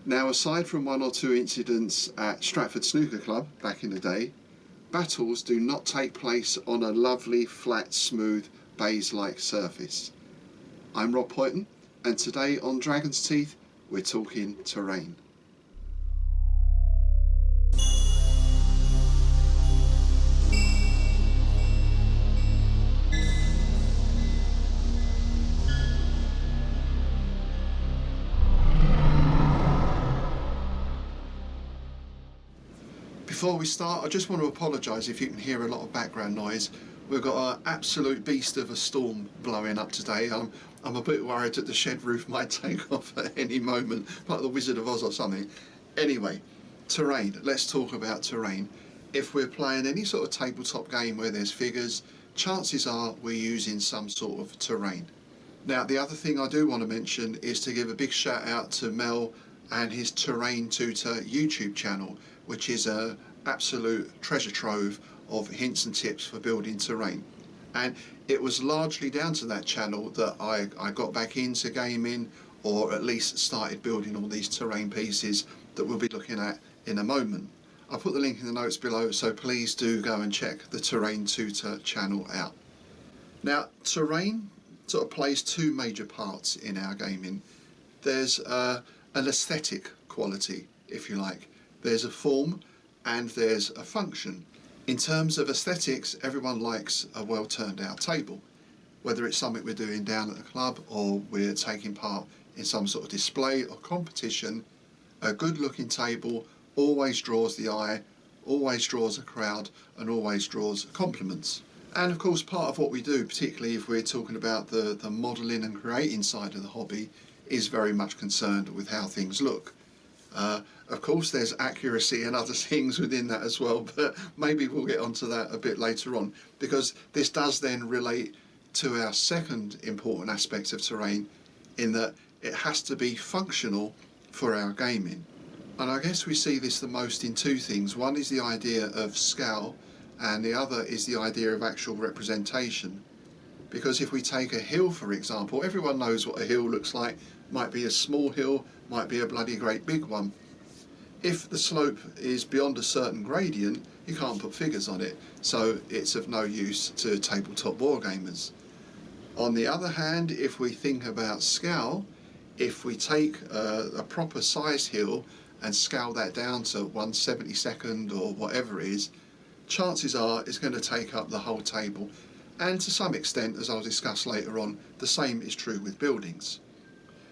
Now, aside from one or two incidents at Stratford Snooker Club back in the day, battles do not take place on a lovely, flat, smooth, baize-like surface. I'm Rob Poyton, and today on Dragon's Teeth, we're talking terrain. Before we start, I just want to apologise if you can hear a lot of background noise. We've got an absolute beast of a storm blowing up today. I'm a bit worried that the shed roof might take off at any moment, like the Wizard of Oz or something. Anyway, terrain. Let's talk about terrain. If we're playing any sort of tabletop game where there's figures, chances are we're using some sort of terrain. Now, the other thing I do want to mention is to give a big shout out to Mel and his Terrain Tutor YouTube channel, which is an absolute treasure trove of hints and tips for building terrain. And it was largely down to that channel that I got back into gaming, or at least started building all these terrain pieces that we'll be looking at in a moment. I'll put the link in the notes below, so please do go and check the Terrain Tutor channel out. Now, terrain sort of plays two major parts in our gaming. There's an aesthetic quality, if you like. There's a form and there's a function. In terms of aesthetics, everyone likes a well turned out table. Whether it's something we're doing down at the club or we're taking part in some sort of display or competition, a good looking table always draws the eye, always draws a crowd, and always draws compliments. And of course, part of what we do, particularly if we're talking about the modelling and creating side of the hobby, is very much concerned with how things look. Of course, there's accuracy and other things within that as well, but maybe we'll get onto that a bit later on, because this does then relate to our second important aspect of terrain, in that it has to be functional for our gaming. And I guess we see this the most in two things. One is the idea of scale, and the other is the idea of actual representation. Because if we take a hill, for example, everyone knows what a hill looks like. Might be a small hill, might be a bloody great big one. If the slope is beyond a certain gradient, you can't put figures on it, so it's of no use to tabletop wargamers. On the other hand, if we think about scale, if we take a proper size hill and scale that down to 1/72 or whatever it is, chances are it's going to take up the whole table. And to some extent, as I'll discuss later on, the same is true with buildings.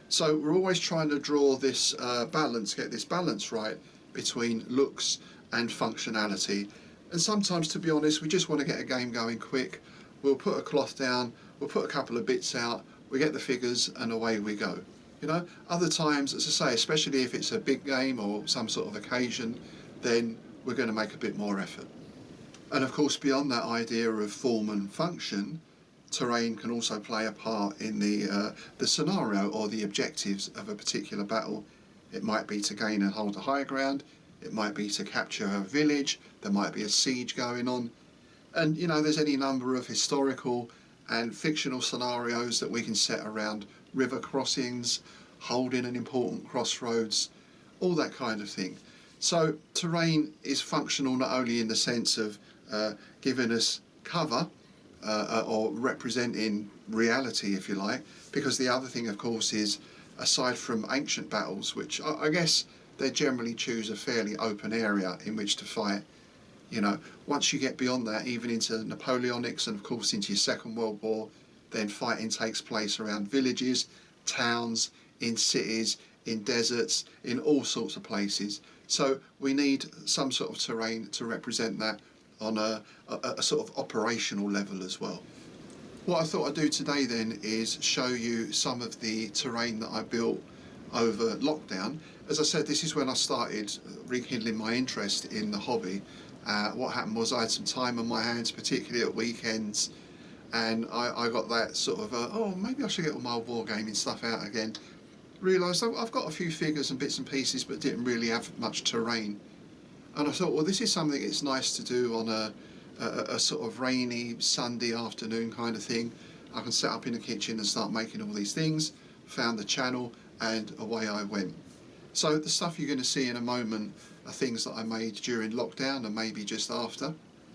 So we're always trying to draw this balance, get this balance right between looks and functionality. And sometimes, to be honest, we just want to get a game going quick. We'll put a cloth down, we'll put a couple of bits out, we get the figures, and away we go. You know, other times, as I say, especially if it's a big game or some sort of occasion, then we're going to make a bit more effort. And of course, beyond that idea of form and function, terrain can also play a part in the scenario or the objectives of a particular battle. It might be to gain and hold a high ground, it might be to capture a village, there might be a siege going on. And you know, there's any number of historical and fictional scenarios that we can set around river crossings, holding an important crossroads, all that kind of thing. So terrain is functional not only in the sense of giving us cover or representing reality, if you like, because the other thing, of course, is aside from ancient battles, which I guess they generally choose a fairly open area in which to fight. You know, once you get beyond that, even into Napoleonics and of course into your Second World War, then fighting takes place around villages, towns, in cities, in deserts, in all sorts of places. So we need some sort of terrain to represent that on a sort of operational level as well. What I thought I'd do today then is show you some of the terrain that I built over lockdown. As I said, this is when I started rekindling my interest in the hobby. What happened was I had some time on my hands, particularly at weekends, and I got that sort of, oh, maybe I should get all my wargaming stuff out again. Realised I've got a few figures and bits and pieces, but didn't really have much terrain. And I thought, well, this is something it's nice to do on a sort of rainy Sunday afternoon kind of thing. I can set up in the kitchen and start making all these things. Found the channel and away I went. So the stuff you're going to see in a moment are things that I made during lockdown and maybe just after.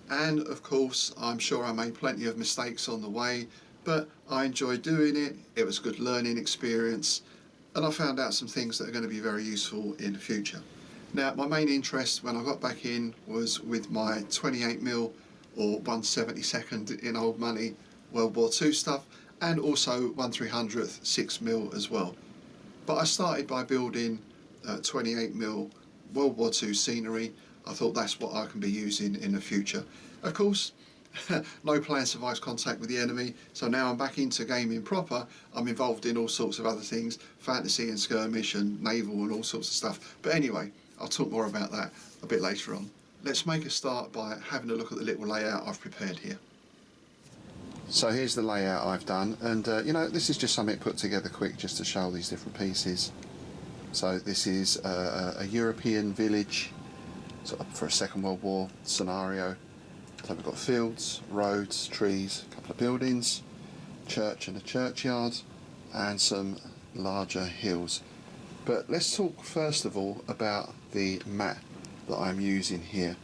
And of course, I'm sure I made plenty of mistakes on the way, but I enjoyed doing it. It was a good learning experience, and I found out some things that are going to be very useful in the future. Now, my main interest when I got back in was with my 28mm or 1/72 in old money World War II stuff, and also 1/300th 6mm as well. But I started by building 28mm World War II scenery. I thought that's what I can be using in the future. Of course, no plan survives contact with the enemy, so now I'm back into gaming proper. I'm involved in all sorts of other things, fantasy and skirmish and naval and all sorts of stuff. But anyway, I'll talk more about that a bit later on. Let's make a start by having a look at the little layout I've prepared here. So here's the layout I've done, and this is just something put together quick just to show these different pieces. So this is a European village sort of for a Second World War scenario. So we've got fields, roads, trees, a couple of buildings, church and a churchyard, and some larger hills. But let's talk first of all about the mat that I'm using here.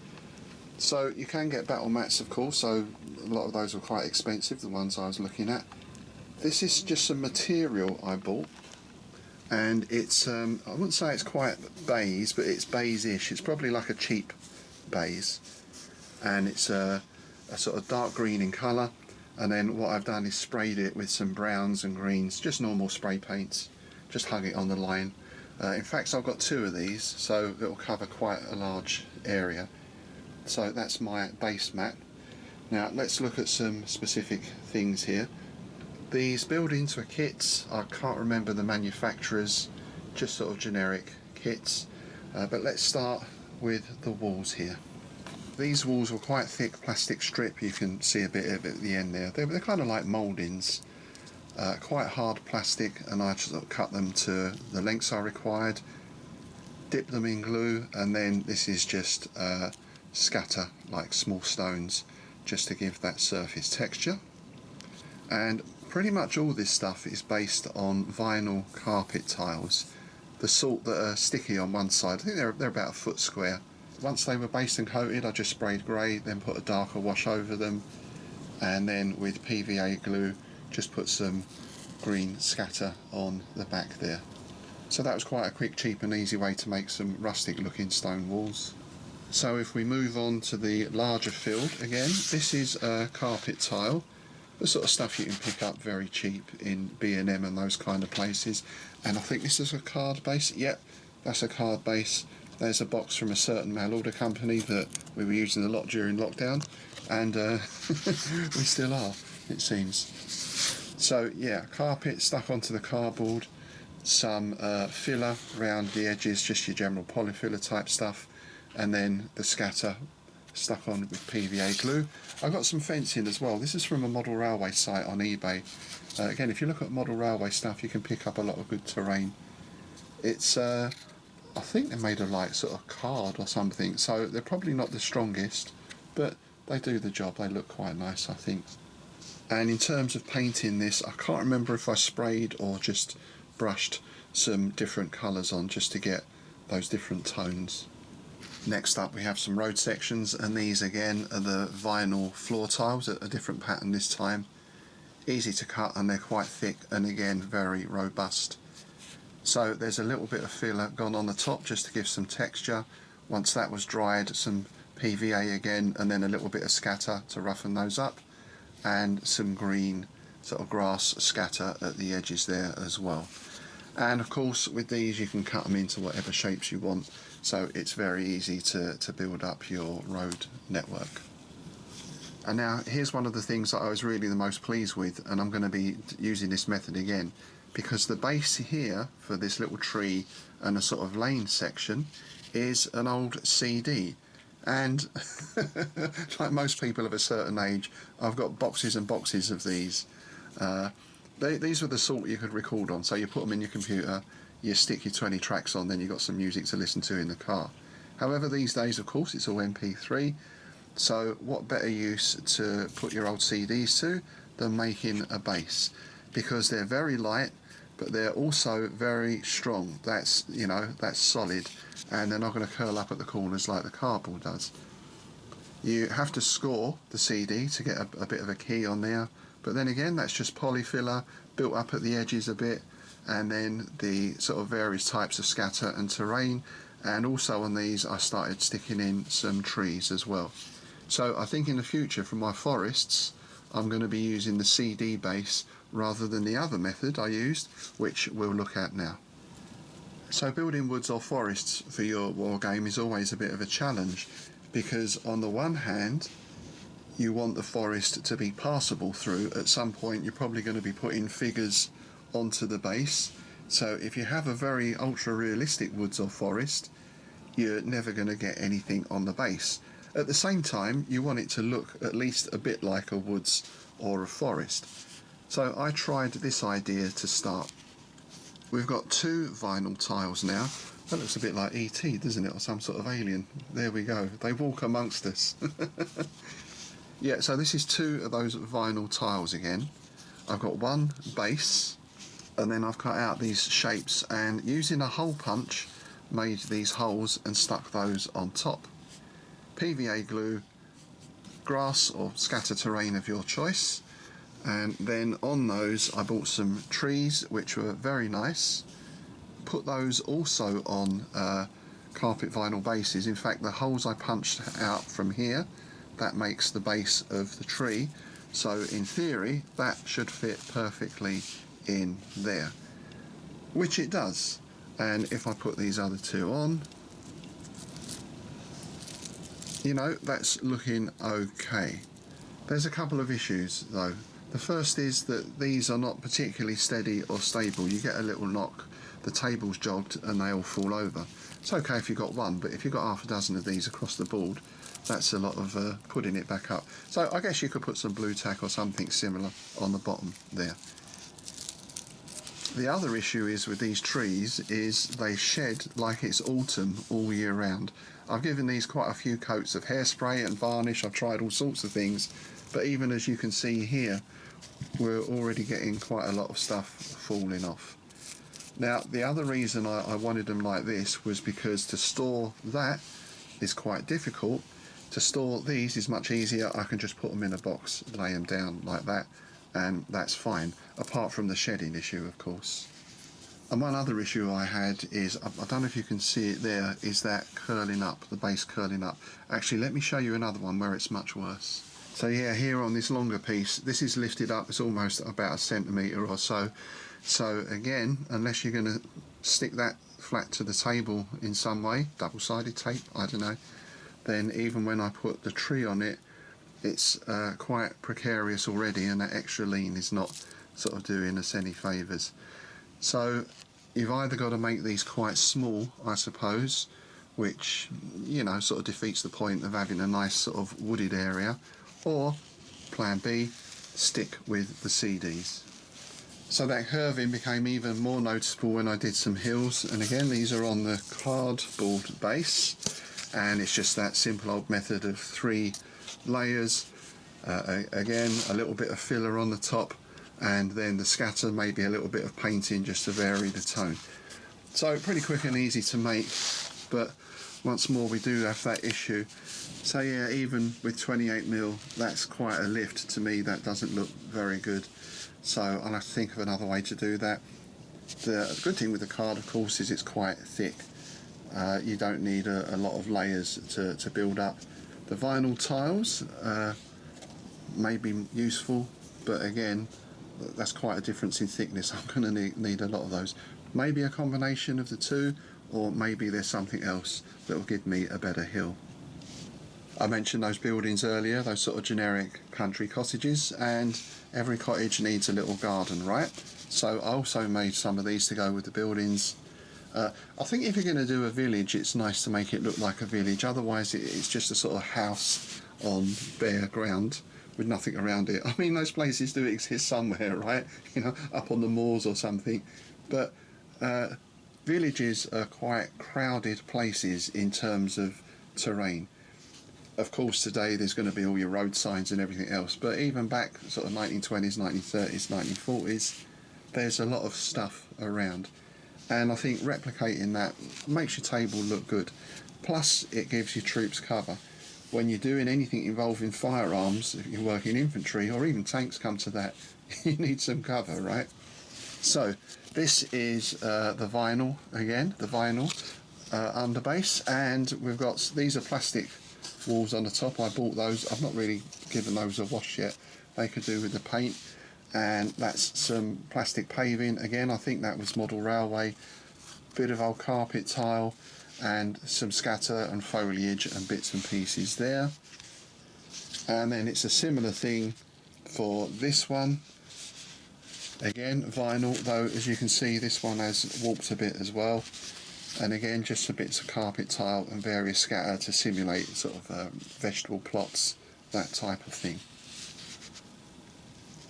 So you can get battle mats, of course, so a lot of those were quite expensive, the ones I was looking at. This is just some material I bought, and it's, I wouldn't say it's quite baize, but it's beige-ish. It's probably like a cheap baize, and it's a sort of dark green in colour, and then what I've done is sprayed it with some browns and greens, just normal spray paints, just hung it on the line. In fact, I've got two of these, so it'll cover quite a large area. So that's my base mat. Now let's look at some specific things here. These buildings were kits. I can't remember the manufacturers, just sort of generic kits. But let's start with the walls here. These walls were quite thick plastic strip. You can see a bit of it at the end there. They're kind of like mouldings, quite hard plastic, and I just cut them to the lengths I required, dip them in glue, and then this is just scatter like small stones just to give that surface texture. And pretty much all this stuff is based on vinyl carpet tiles, the sort that are sticky on one side. I think they're about a foot square. Once they were based and coated, I just sprayed grey, then put a darker wash over them, and then with PVA glue just put some green scatter on the back there. So that was quite a quick, cheap and easy way to make some rustic looking stone walls. So if we move on to the larger field again, this is a carpet tile, the sort of stuff you can pick up very cheap in B&M and those kind of places. And I think this is a card base. Yep, that's a card base. There's a box from a certain mail order company that we were using a lot during lockdown, and we still are, it seems. So yeah, carpet stuck onto the cardboard, some filler around the edges, just your general polyfiller type stuff, and then the scatter stuck on with PVA glue. I got some fencing as well. This is from a model railway site on eBay. Again, if you look at model railway stuff, you can pick up a lot of good terrain. It's I think they're made of like sort of card or something, so they're probably not the strongest, but they do the job. They look quite nice, I think. And in terms of painting this, I can't remember if I sprayed or just brushed some different colours on just to get those different tones. Next up we have some road sections, and these again are the vinyl floor tiles, a different pattern this time. Easy to cut and they're quite thick, and again very robust. So there's a little bit of filler gone on the top just to give some texture. Once that was dried, some PVA again, and then a little bit of scatter to roughen those up, and some green sort of grass scatter at the edges there as well. And of course with these you can cut them into whatever shapes you want, so it's very easy to build up your road network. And now here's one of the things that I was really the most pleased with, and I'm going to be using this method again, because the base here for this little tree and a sort of lane section is an old CD. And like most people of a certain age, I've got boxes and boxes of these. These were the sort you could record on, so you put them in your computer, you stick your 20 tracks on, then you've got some music to listen to in the car. However, these days of course it's all MP3, so what better use to put your old CDs to than making a base, because they're very light, but they're also very strong. That's, you know, that's solid, and they're not going to curl up at the corners like the cardboard does. You have to score the CD to get a bit of a key on there, but then again, that's just polyfiller built up at the edges a bit, and then the sort of various types of scatter and terrain. And also on these I started sticking in some trees as well. So I think in the future for my forests I'm going to be using the CD base rather than the other method I used, which we'll look at now. So building woods or forests for your war game is always a bit of a challenge, because on the one hand you want the forest to be passable through. At some point you're probably going to be putting figures onto the base, so if you have a very ultra realistic woods or forest, you're never going to get anything on the base. At the same time, you want it to look at least a bit like a woods or a forest. So I tried this idea to start. We've got 2 vinyl tiles now. That looks a bit like E.T., doesn't it, or some sort of alien. There we go, they walk amongst us. Yeah, so this is 2 of those vinyl tiles again. I've got one base, and then I've cut out these shapes, and using a hole punch made these holes and stuck those on top. PVA glue, grass or scatter terrain of your choice, and then on those I bought some trees which were very nice. Put those also on carpet vinyl bases. In fact, the holes I punched out from here, that makes the base of the tree, so in theory that should fit perfectly in there, which it does. And if I put these other 2 on, you know, that's looking okay. There's a couple of issues though. The first is that these are not particularly steady or stable. You get a little knock, the table's jogged and they all fall over. It's okay if you've got one, but if you've got half a dozen of these across the board, that's a lot of putting it back up. So I guess you could put some blue tack or something similar on the bottom there. The other issue is with these trees is they shed like it's autumn all year round. I've given these quite a few coats of hairspray and varnish. I've tried all sorts of things, but even as you can see here, we're already getting quite a lot of stuff falling off. Now, the other reason I wanted them like this was because to store that is quite difficult. To store these is much easier. I can just put them in a box, lay them down like that, and that's fine, apart from the shedding issue, of course. And one other issue I had is, I don't know if you can see it there, is that curling up, the base curling up. Actually, let me show you another one where it's much worse. So yeah, here on this longer piece, this is lifted up, it's almost about 1 centimetre or so. So again, unless you're going to stick that flat to the table in some way, double-sided tape, I don't know, then even when I put the tree on it, it's quite precarious already, and that extra lean is not sort of doing us any favours. So you've either got to make these quite small, I suppose, which, you know, sort of defeats the point of having a nice sort of wooded area, or plan B, stick with the CDs. So that curving became even more noticeable when I did some hills, and again these are on the cardboard base, and it's just that simple old method of 3 layers, again a little bit of filler on the top, and then the scatter, maybe a little bit of painting just to vary the tone. So pretty quick and easy to make, but once more we do have that issue. So yeah, even with 28mm, that's quite a lift. To me that doesn't look very good, so I'll have to think of another way to do that. The good thing with the card, of course, is it's quite thick. You don't need a lot of layers to build up. The vinyl tiles may be useful, but again, that's quite a difference in thickness. I'm going to need a lot of those. Maybe a combination of the 2, or maybe there's something else that will give me a better hill. I mentioned those buildings earlier, those sort of generic country cottages, and every cottage needs a little garden, right? So I also made some of these to go with the buildings. I think if you're going to do a village, it's nice to make it look like a village, otherwise it's just a sort of house on bare ground with nothing around it. I mean, those places do exist somewhere, right? You know, up on the moors or something, but villages are quite crowded places in terms of terrain. Of course, today there's going to be all your road signs and everything else, but even back sort of 1920s, 1930s, 1940s, there's a lot of stuff around, and I think replicating that makes your table look good. Plus it gives your troops cover. When you're doing anything involving firearms, if you're working infantry or even tanks come to that, you need some cover, right? So this is the vinyl again, the vinyl underbase, and we've got, these are plastic walls on the top. I bought those. I've not really given those a wash yet. They could do with the paint. And that's some plastic paving again. I think that was model railway. Bit of old carpet tile and some scatter and foliage and bits and pieces there. And then it's a similar thing for this one. Again, vinyl, though as you can see this one has warped a bit as well. And again, just some bits of carpet tile and various scatter to simulate sort of vegetable plots, that type of thing.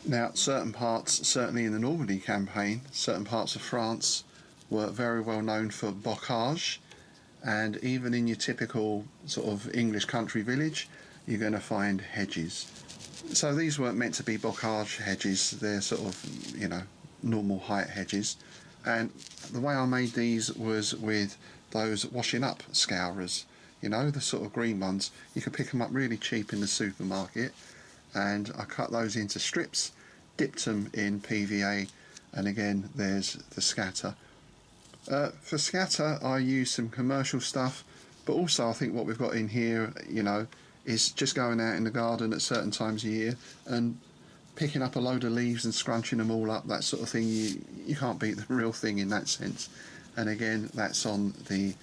Now, certain parts, certainly in the Normandy campaign, certain parts of France were very well known for bocage, and even in your typical sort of English country village, you're going to find hedges. So these weren't meant to be bocage hedges, they're sort of, you know, normal height hedges. And the way I made these was with those washing up scourers, you know, the sort of green ones. You could pick them up really cheap in the supermarket, and I cut those into strips, dipped them in PVA, and again there's the scatter. For scatter I use some commercial stuff, but also I think what we've got in here, you know, is just going out in the garden at certain times of year and picking up a load of leaves and scrunching them all up, that sort of thing. You can't beat the real thing in that sense. And again, that's on the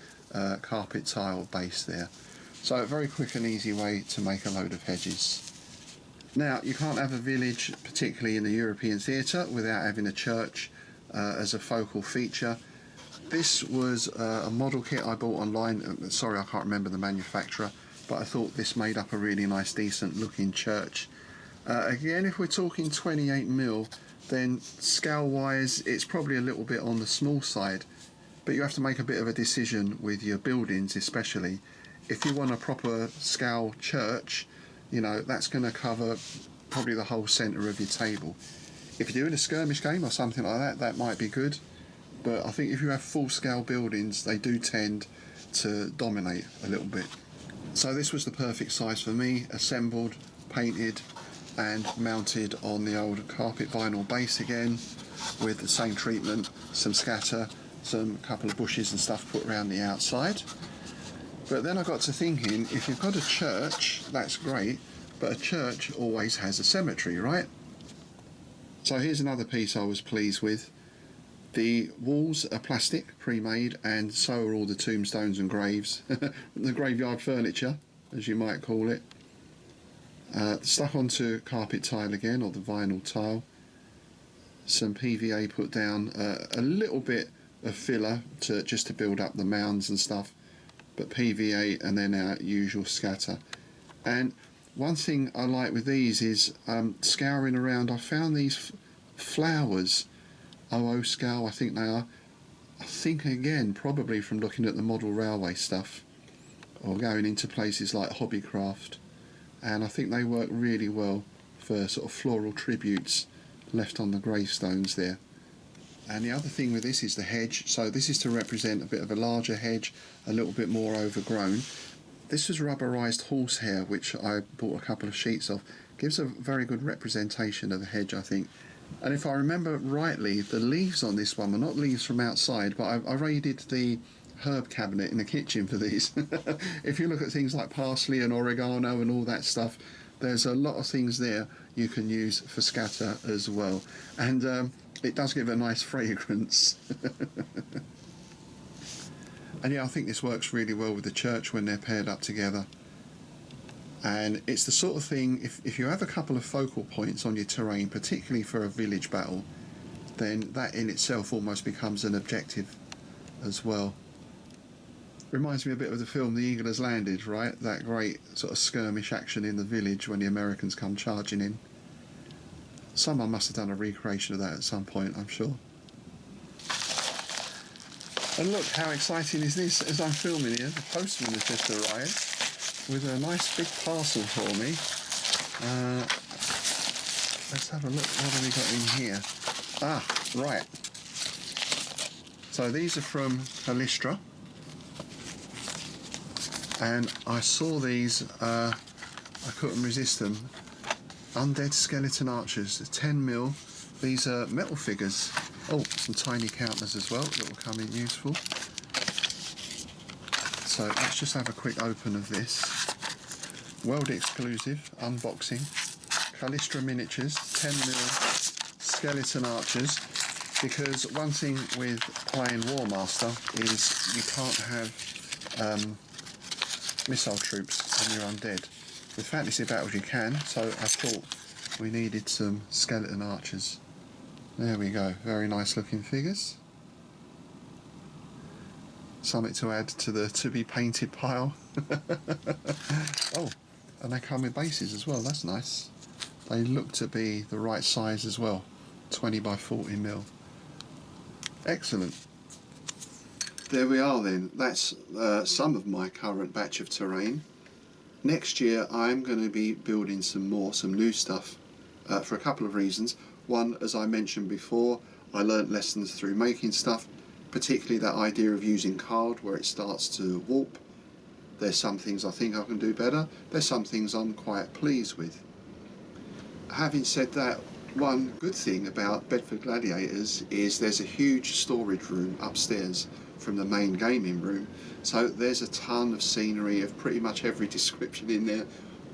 carpet tile base there. So a very quick and easy way to make a load of hedges. Now, you can't have a village, particularly in the European theatre, without having a church as a focal feature. This was a model kit I bought online. Sorry, I can't remember the manufacturer, but I thought this made up a really nice, decent looking church. Again, if we're talking 28mm, then scale-wise, it's probably a little bit on the small side, but you have to make a bit of a decision with your buildings, especially. If you want a proper scale church, you know, that's going to cover probably the whole centre of your table. If you're doing a skirmish game or something like that, that might be good. But I think if you have full-scale buildings, they do tend to dominate a little bit. So this was the perfect size for me, assembled, painted, and mounted on the old carpet vinyl base again, with the same treatment, some scatter, some couple of bushes and stuff put around the outside. But then I got to thinking, if you've got a church, that's great, but a church always has a cemetery, right? So here's another piece I was pleased with. The walls are plastic, pre-made, and so are all the tombstones and graves. The graveyard furniture, as you might call it. Stuck onto carpet tile again, or the vinyl tile. Some PVA put down, a little bit of filler just to build up the mounds and stuff, but PVA and then our usual scatter. And one thing I like with these is scouring around, I found these flowers, OO scale I think they are. I think again probably from looking at the model railway stuff or going into places like Hobbycraft, and I think they work really well for sort of floral tributes left on the gravestones there. And the other thing with this is the hedge. So this is to represent a bit of a larger hedge, a little bit more overgrown. This was rubberized horsehair, which I bought a couple of sheets of. Gives a very good representation of the hedge, I think. And if I remember rightly, the leaves on this one were not leaves from outside, but I raided the herb cabinet in the kitchen for these. If you look at things like parsley and oregano and all that stuff, there's a lot of things there you can use for scatter as well. And it does give a nice fragrance. And yeah, I think this works really well with the church when they're paired up together. And it's the sort of thing, if you have a couple of focal points on your terrain, particularly for a village battle, then that in itself almost becomes an objective as well. Reminds me a bit of the film The Eagle Has Landed, right? That great sort of skirmish action in the village when the Americans come charging in. Someone must have done a recreation of that at some point, I'm sure. And look, how exciting is this? As I'm filming here, the postman has just arrived with a nice big parcel for me. Let's have a look, what have we got in here? Ah, right. So these are from Halistra, and I saw these, I couldn't resist them. Undead Skeleton Archers, 10mm. These are metal figures. Oh, some tiny counters as well that will come in useful. So let's just have a quick open of this. World exclusive unboxing. Halistra miniatures, 10mm skeleton archers. Because one thing with playing War Master is you can't have missile troops on your undead. With fantasy battles you can, so I thought we needed some skeleton archers. There we go, very nice looking figures. Something to add to the to be painted pile. Oh, and they come with bases as well, that's nice. They look to be the right size as well, 20 by 40mm. Excellent. There we are then, that's some of my current batch of terrain. Next year I'm going to be building some new stuff for a couple of reasons. One, as I mentioned before, I learnt lessons through making stuff, particularly that idea of using card where it starts to warp. There's some things I think I can do better, there's some things I'm quite pleased with. Having said that, one good thing about Bedford Gladiators is there's a huge storage room upstairs from the main gaming room, so there's a ton of scenery of pretty much every description in there.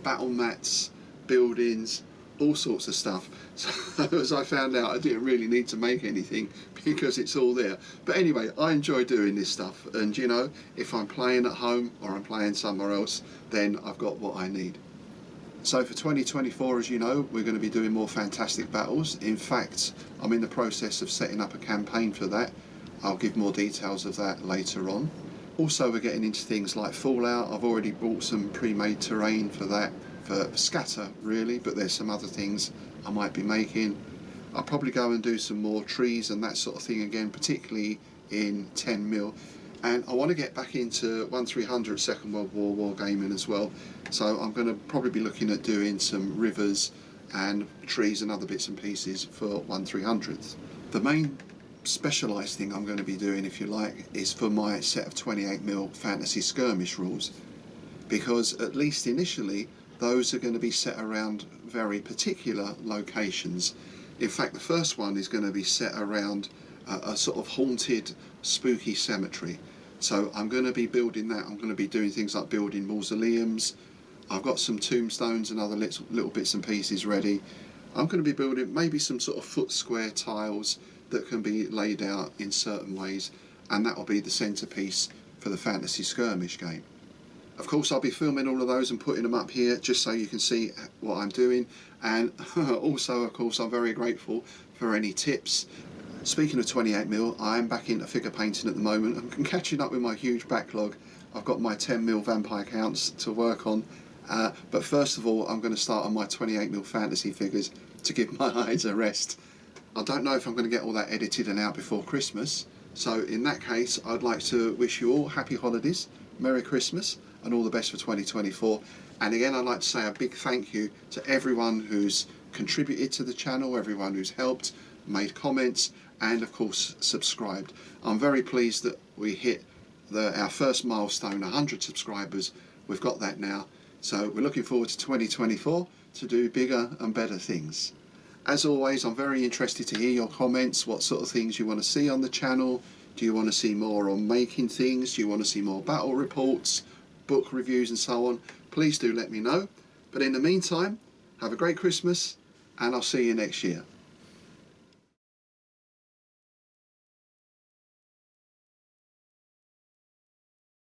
Battle mats, buildings, all sorts of stuff. So as I found out, I didn't really need to make anything because it's all there. But anyway, I enjoy doing this stuff, and you know, if I'm playing at home or I'm playing somewhere else, then I've got what I need. So for 2024, as you know, we're going to be doing more fantastic battles. In fact, I'm in the process of setting up a campaign for that. I'll give more details of that later on. Also, we're getting into things like Fallout. I've already bought some pre-made terrain for that, for scatter really, but there's some other things I might be making. I'll probably go and do some more trees and that sort of thing again, particularly in 10mm. And I want to get back into 1300 Second World War wargaming as well. So I'm going to probably be looking at doing some rivers and trees and other bits and pieces for 1300th. The main specialised thing I'm going to be doing, if you like, is for my set of 28mm fantasy skirmish rules. Because at least initially, those are going to be set around very particular locations. In fact, the first one is going to be set around a sort of haunted, spooky cemetery. So I'm going to be building that. I'm going to be doing things like building mausoleums. I've got some tombstones and other little bits and pieces ready. I'm going to be building maybe some sort of foot square tiles that can be laid out in certain ways, and that will be the centrepiece for the fantasy skirmish game. Of course, I'll be filming all of those and putting them up here just so you can see what I'm doing. And also, of course, I'm very grateful for any tips. Speaking of 28mm, I am back into figure painting at the moment. I'm catching up with my huge backlog. I've got my 10mm vampire counts to work on. But first of all, I'm going to start on my 28mm fantasy figures to give my eyes a rest. I don't know if I'm going to get all that edited and out before Christmas. So in that case, I'd like to wish you all happy holidays, Merry Christmas, and all the best for 2024. And again, I'd like to say a big thank you to everyone who's contributed to the channel, everyone who's helped, made comments, and of course subscribed. I'm very pleased that we hit our first milestone, 100 subscribers. We've got that now, so we're looking forward to 2024 to do bigger and better things. As always, I'm very interested to hear your comments, what sort of things you want to see on the channel. Do you want to see more on making things? Do you want to see more battle reports, book reviews and so on? Please do let me know. But in the meantime, have a great Christmas, and I'll see you next year.